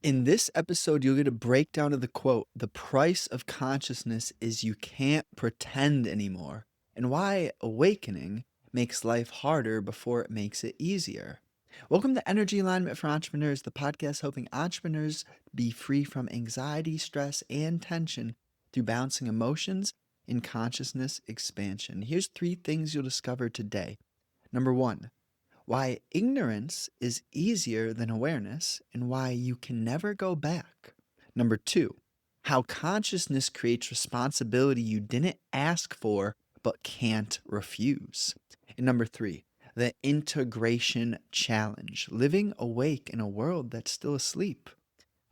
In this episode, you'll get a breakdown of the quote, "The price of consciousness is you can't pretend anymore," and why awakening makes life harder before it makes it easier. Welcome to Energy Alignment for Entrepreneurs, the podcast helping entrepreneurs be free from anxiety, stress, and tension through balancing emotions and consciousness expansion. Here's 3 things you'll discover today. Number 1, why ignorance is easier than awareness, and why you can never go back. Number 2, how consciousness creates responsibility you didn't ask for but can't refuse. And number 3, the integration challenge, living awake in a world that's still asleep.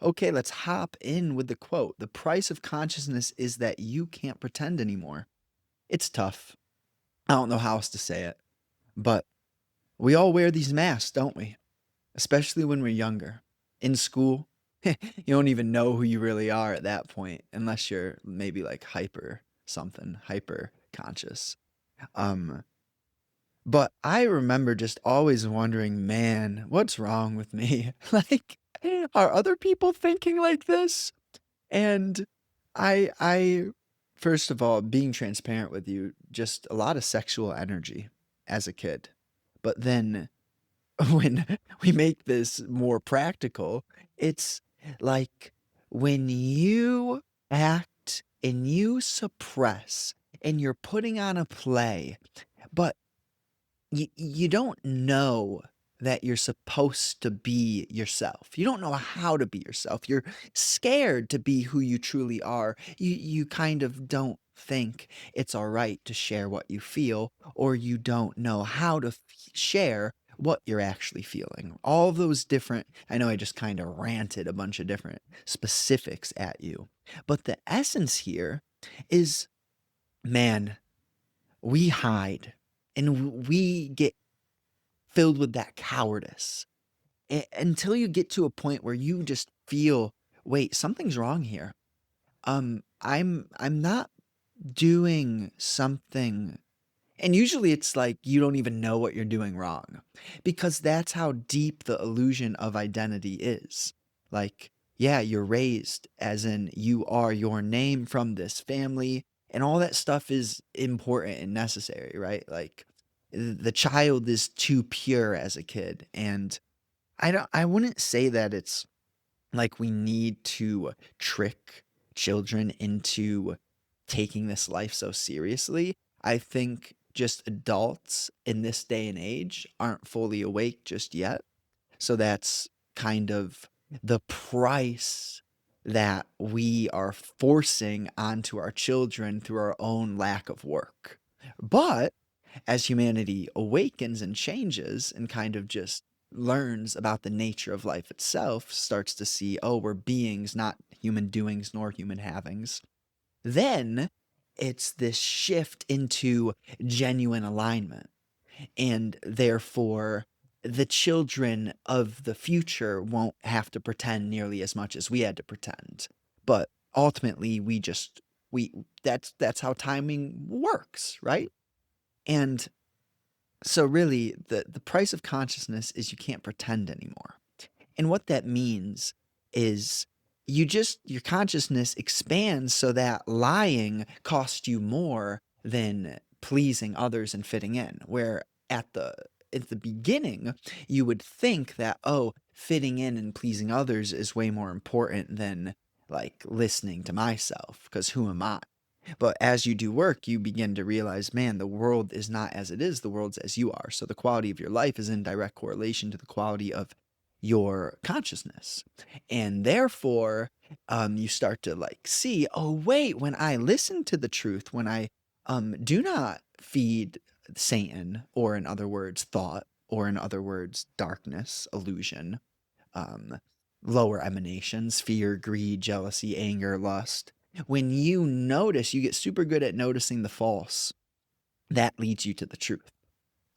Okay, let's hop in with the quote. The price of consciousness is that you can't pretend anymore. It's tough. I don't know how else to say it, but we all wear these masks, don't we? Especially when we're younger. In school, you don't even know who you really are at that point, unless you're maybe like hyper something, hyper conscious. Um, but I remember just always wondering, man, what's wrong with me? Like, are other people thinking like this? And I, first of all, being transparent with you, just a lot of sexual energy as a kid. But then when we make this more practical, it's like when you act and you suppress and you're putting on a play, but you don't know that you're supposed to be yourself. You don't know how to be yourself. You're scared to be who you truly are. You kind of don't think it's all right to share what you feel, or you don't know how to share what you're actually feeling. All those different, I know I just kind of ranted a bunch of different specifics at you, but the essence here is, man, we hide and we get filled with that cowardice until you get to a point where you just feel, wait, something's wrong here. I'm not doing something. And usually it's like you don't even know what you're doing wrong, because that's how deep the illusion of identity is. Like, yeah, you're raised as in you are your name from this family, and all that stuff is important and necessary, right? Like, the child is too pure as a kid, and I wouldn't say that it's like we need to trick children into taking this life so seriously. I think just adults in this day and age aren't fully awake just yet. So that's kind of the price that we are forcing onto our children through our own lack of work. But as humanity awakens and changes and kind of just learns about the nature of life itself, starts to see, oh, we're beings, not human doings nor human havings, then it's this shift into genuine alignment. And therefore, the children of the future won't have to pretend nearly as much as we had to pretend. But ultimately, we that's how timing works, right? And so really the price of consciousness is you can't pretend anymore. And what that means is your consciousness expands so that lying costs you more than pleasing others and fitting in. Where at the beginning, you would think that, oh, fitting in and pleasing others is way more important than like listening to myself, because who am I? But as you do work, you begin to realize, man, the world is not as it is, the world's as you are. So the quality of your life is in direct correlation to the quality of your consciousness. And therefore, you start to like see, oh, wait, when I listen to the truth, when I do not feed Satan, or in other words, thought, or in other words, darkness, illusion, um, lower emanations, fear, greed, jealousy, anger, lust. When you notice, you get super good at noticing the false. That leads you to the truth.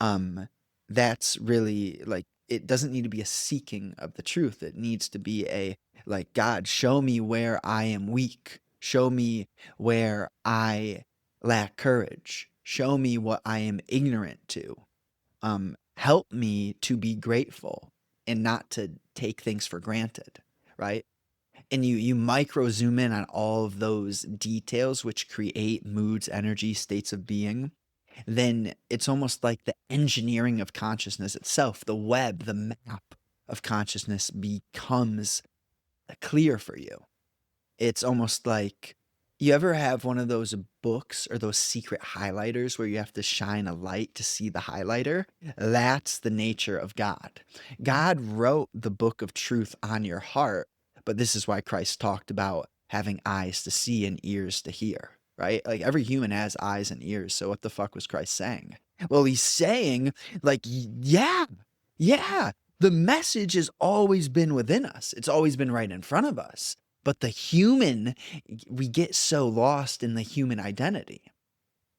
Um, that's really like, it doesn't need to be a seeking of the truth. It needs to be a like, God, show me where I am weak. Show me where I lack courage. Show me what I am ignorant to. Help me to be grateful and not to take things for granted, right? And you micro zoom in on all of those details which create moods, energy, states of being, then it's almost like the engineering of consciousness itself, the web, the map of consciousness becomes clear for you. It's almost like, you ever have one of those books or those secret highlighters where you have to shine a light to see the highlighter? That's the nature of God. God wrote the book of truth on your heart, but this is why Christ talked about having eyes to see and ears to hear, right? Like every human has eyes and ears. So what the fuck was Christ saying? Well, he's saying, like, yeah, yeah, the message has always been within us. It's always been right in front of us. But the human, we get so lost in the human identity.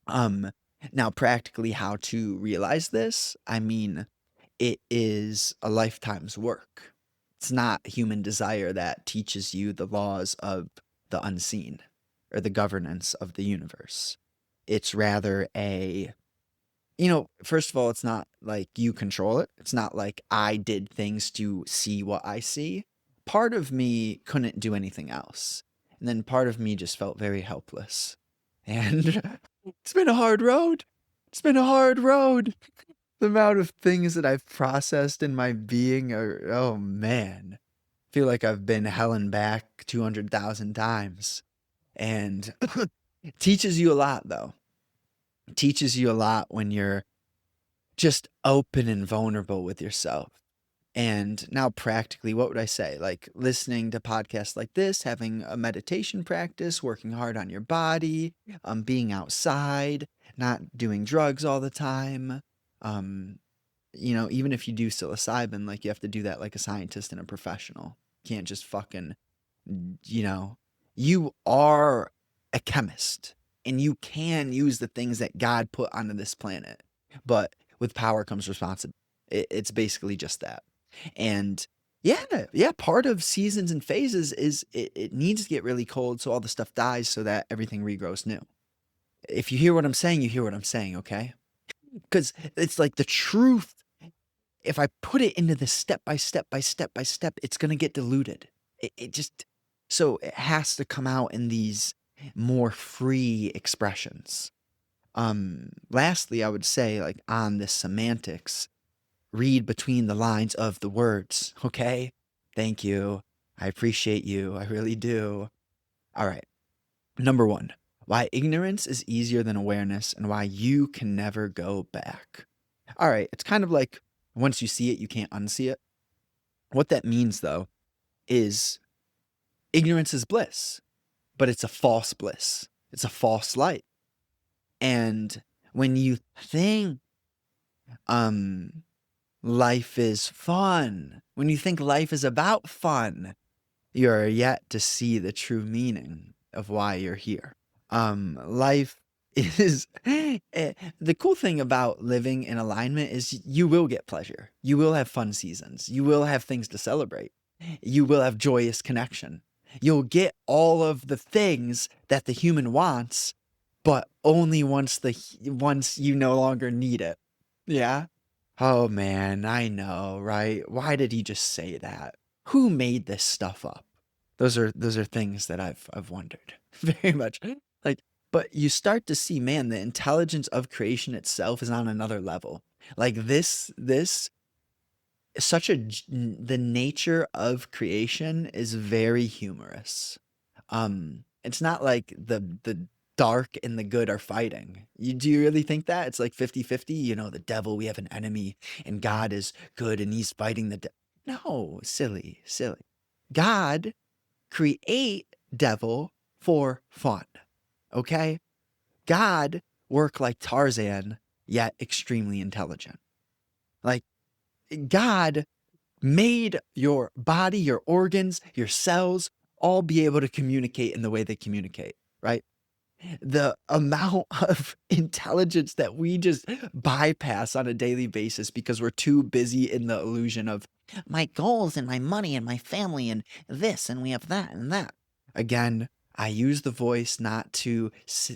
Um, Now practically how to realize this, I mean, it is a lifetime's work. It's not human desire that teaches you the laws of the unseen or the governance of the universe. It's rather a, first of all, it's not like you control it. It's not like I did things to see what I see. Part of me couldn't do anything else. And then part of me just felt very helpless. And it's been a hard road. It's been a hard road. The amount of things that I've processed in my being are, oh man. I feel like I've been hell and back 200,000 times. And it teaches you a lot, though. It teaches you a lot when you're just open and vulnerable with yourself. And now, practically, what would I say? Like listening to podcasts like this, having a meditation practice, working hard on your body, being outside, not doing drugs all the time. Um, Even if you do psilocybin, like you have to do that like a scientist and a professional. You can't just fucking, you know, you are a chemist and you can use the things that God put onto this planet. But with power comes responsibility. It's basically just that. And yeah, yeah, part of seasons and phases is it needs to get really cold so all the stuff dies so that everything regrows new. If you hear what I'm saying, you hear what I'm saying, okay? Because it's like the truth, if I put it into the step by step by step by step, it's going to get diluted. It just, so it has to come out in these more free expressions. Lastly, I would say, like, on this semantics, read between the lines of the words, okay? Thank you. I appreciate you. I really do. All right. Number one, why ignorance is easier than awareness and why you can never go back. All right. It's kind of like once you see it, you can't unsee it. What that means, though, is ignorance is bliss, but it's a false bliss. It's a false light. And when you think life is fun, when you think life is about fun, you're yet to see the true meaning of why you're here. Life is the cool thing about living in alignment is you will get pleasure. You will have fun seasons. You will have things to celebrate. You will have joyous connection. You'll get all of the things that the human wants, but only once you no longer need it. Yeah. Oh man, I know, right? Why did he just say that? Who made this stuff up? Those are things that I've wondered very much. Like, but you start to see, man, the intelligence of creation itself is on another level. Like this such a the nature of creation is very humorous. It's not like the dark and the good are fighting. Do you really think that? It's like 50-50, the devil, we have an enemy, and God is good and he's fighting no, silly, silly. God create devil for fun. Okay? God work like Tarzan, yet extremely intelligent. Like God made your body, your organs, your cells all be able to communicate in the way they communicate, right? The amount of intelligence that we just bypass on a daily basis because we're too busy in the illusion of my goals and my money and my family and this and we have that and that. Again, I use the voice not to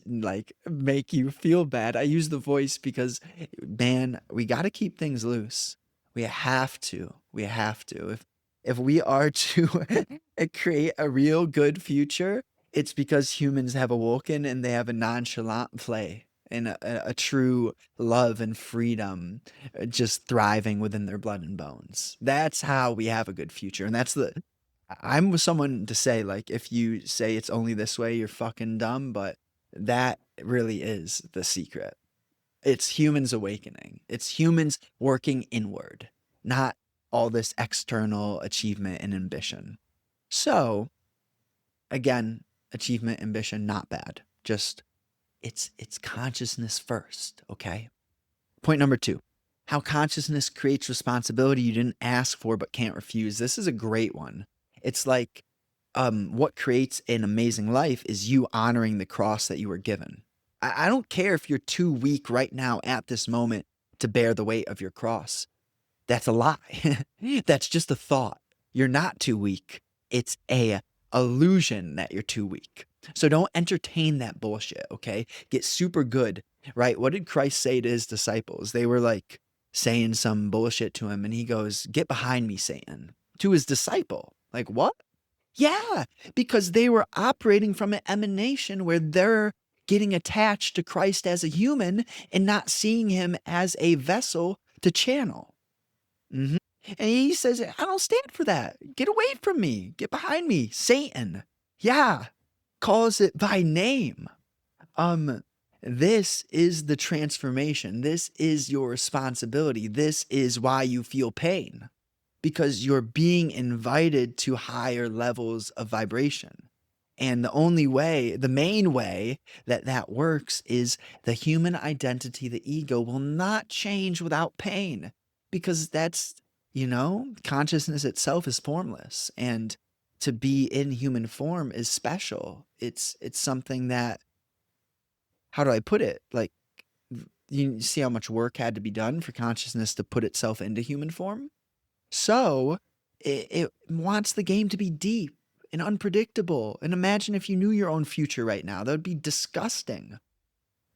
like make you feel bad. I use the voice because, man, we got to keep things loose. We have to. We have to. If we are to create a real good future, it's because humans have awoken and they have a nonchalant play and a true love and freedom just thriving within their blood and bones. That's how we have a good future. And that's the I'm with someone to say, like, if you say it's only this way, you're fucking dumb, but that really is the secret. It's humans awakening. It's humans working inward, not all this external achievement and ambition. So, again, achievement, ambition, not bad. Just it's consciousness first, okay? Point number 2. How consciousness creates responsibility you didn't ask for but can't refuse. This is a great one. It's like what creates an amazing life is you honoring the cross that you were given. I don't care if you're too weak right now at this moment to bear the weight of your cross. That's a lie. That's just a thought. You're not too weak. It's a illusion that you're too weak. So don't entertain that bullshit, okay? Get super good, right? What did Christ say to his disciples? They were like saying some bullshit to him, and he goes, "Get behind me, Satan." To his disciple. Like, what? Yeah, because they were operating from an emanation where they're getting attached to Christ as a human and not seeing him as a vessel to channel. Mhm. And he says, I don't stand for that. Get away from me. Get behind me, Satan. Yeah, calls it by name. Um, this is the transformation. This is your responsibility. This is why you feel pain because you're being invited to higher levels of vibration. And the only way, the main way that that works is the human identity, the ego will not change without pain because that's, consciousness itself is formless. And to be in human form is special. It's something that, how do I put it? Like, you see how much work had to be done for consciousness to put itself into human form? So it wants the game to be deep and unpredictable. And imagine if you knew your own future right now. That would be disgusting.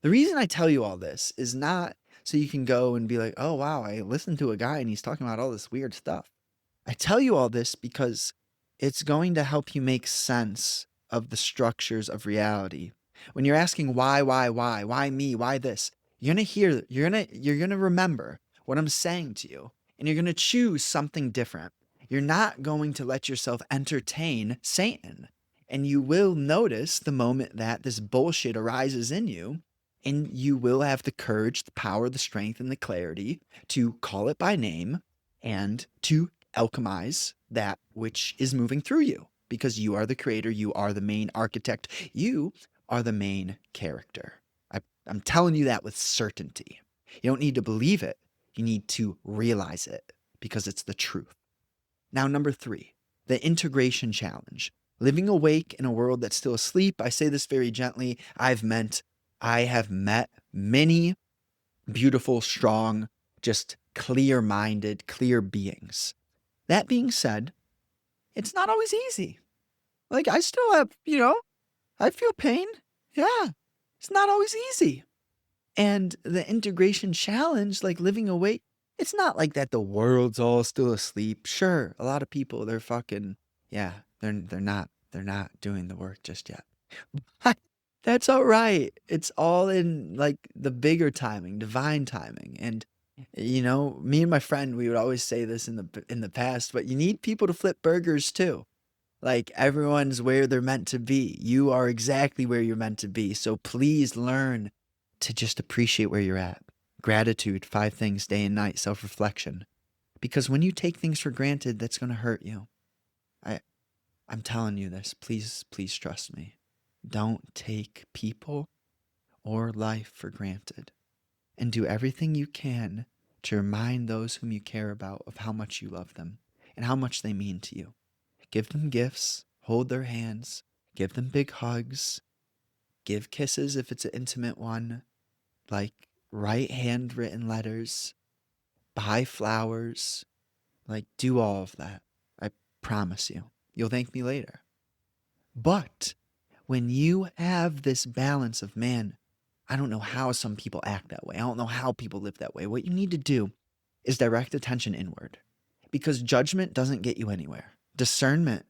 The reason I tell you all this is not so you can go and be like, oh, wow, I listened to a guy and he's talking about all this weird stuff. I tell you all this because it's going to help you make sense of the structures of reality. When you're asking why me, why this, you're gonna remember what I'm saying to you, and you're gonna choose something different. You're not going to let yourself entertain Satan. And you will notice the moment that this bullshit arises in you, and you will have the courage, the power, the strength, and the clarity to call it by name and to alchemize that which is moving through you because you are the creator, you are the main architect, you are the main character. I'm telling you that with certainty. You don't need to believe it, you need to realize it because it's the truth. Now, number 3, the integration challenge. Living awake in a world that's still asleep. I say this very gently. I have met many beautiful, strong, just clear minded, clear beings. That being said, it's not always easy. Like, I still have, I feel pain. Yeah, it's not always easy. And the integration challenge, like living awake, it's not like that the world's all still asleep. Sure, a lot of people, they're fucking, yeah, they're not doing the work just yet. That's all right. It's all in like the bigger timing, divine timing. And me and my friend, we would always say this in the past, but you need people to flip burgers too. Like everyone's where they're meant to be. You are exactly where you're meant to be. So please learn to just appreciate where you're at. Gratitude, 5 things day and night, self-reflection. Because when you take things for granted, that's going to hurt you. I I'm telling you this. Please, please trust me. Don't take people or life for granted, and do everything you can to remind those whom you care about of how much you love them and how much they mean to you. Give them gifts, hold their hands, give them big hugs, give kisses if it's an intimate one, like write handwritten letters, buy flowers, like do all of that. I promise you. You'll thank me later. But when you have this balance of, man, I don't know how some people act that way. I don't know how people live that way. What you need to do is direct attention inward because judgment doesn't get you anywhere. Discernment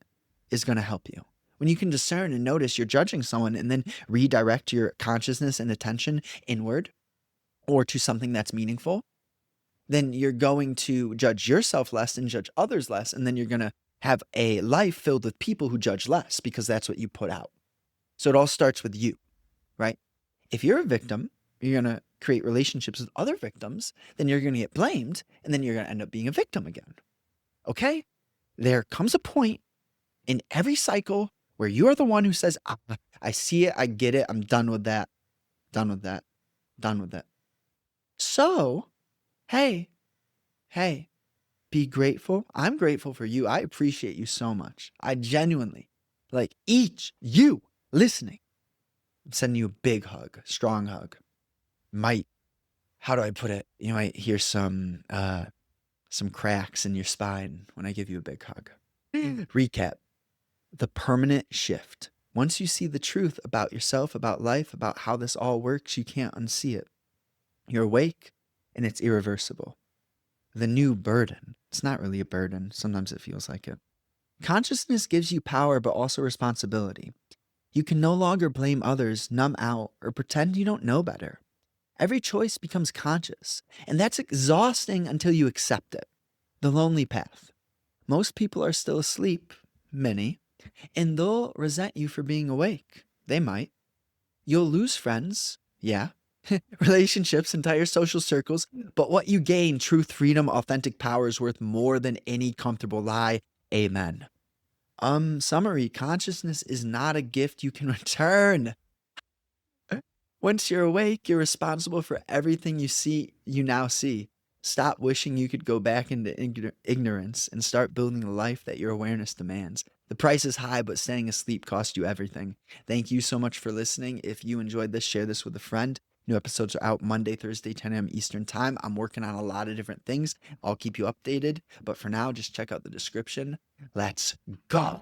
is going to help you. When you can discern and notice you're judging someone and then redirect your consciousness and attention inward or to something that's meaningful, then you're going to judge yourself less and judge others less. And then you're going to have a life filled with people who judge less because that's what you put out. So it all starts with you, right? If you're a victim, you're going to create relationships with other victims, then you're going to get blamed, and then you're going to end up being a victim again. Okay? There comes a point in every cycle where you are the one who says, I see it, I get it, I'm done with that, done with that, done with it. So, hey, be grateful. I'm grateful for you. I appreciate you so much. I genuinely, like you listening, I'm sending you a big hug, strong hug. How do I put it? You might hear some cracks in your spine when I give you a big hug. Recap. The permanent shift. Once you see the truth about yourself, about life, about how this all works, you can't unsee it. You're awake and it's irreversible. The new burden. It's not really a burden. Sometimes it feels like it. Consciousness gives you power, but also responsibility. You can no longer blame others, numb out, or pretend you don't know better. Every choice becomes conscious, and that's exhausting until you accept it. The lonely path. Most people are still asleep, many, and they'll resent you for being awake. They might. You'll lose friends, yeah, relationships, entire social circles, but what you gain, truth, freedom, authentic power, is worth more than any comfortable lie. Amen. Summary, consciousness is not a gift you can return. Once you're awake, you're responsible for everything you now see. Stop wishing you could go back into ignorance and start building the life that your awareness demands. The price is high, but staying asleep costs you everything. Thank you so much for listening. If you enjoyed this, share this with a friend. New episodes are out Monday, Thursday, 10 a.m. Eastern Time. I'm working on a lot of different things. I'll keep you updated. But for now, just check out the description. Let's go.